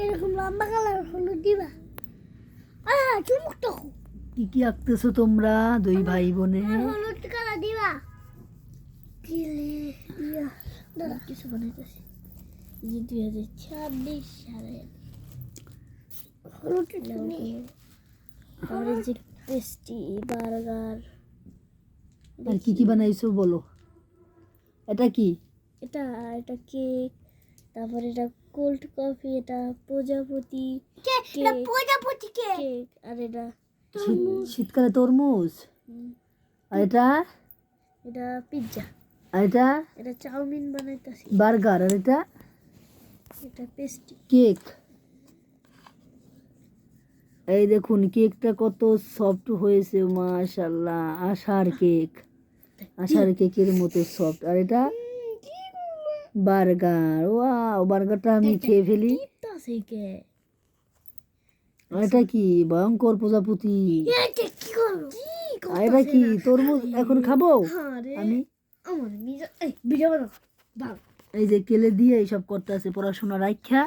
এরকম লম্বা কালার হলুদ দিবা। চুমুকটা কি কি আঁকতেছো তোমরা দুই ভাই বোনে? হলুদ কালার দিবা। কিছু বানাইতেছি 2026 সালে হলুদ পেস্টি বার্গার। আর কি কি বানাইছো বলো? এটা কি? এটা কেক, তারপর এটা কোল্ড কফি, এটা প্রজাপতি কেক, আর এটা শীতকালে তরমুজ। আর এটা পিৎজা, আর এটা চাউমিন বানাইতেছি, বার্গার। আর এটা পেস্টি কেক। এই দেখুন কেকটা কত সফট হয়েছে, মাশাআল্লাহ। আশার কেকের মতো সফট। আর এটা বার্গার। ওয়াও, বার্গারটা আমি খেয়ে ফেলি। আর এটা কি? ভয়ঙ্কর প্রজাপতি। আর এটা কি? তরমুজ। এখন খাবো আমি। এই যে কেলে দিয়ে এইসব করতে আছে, পড়াশোনা রাখা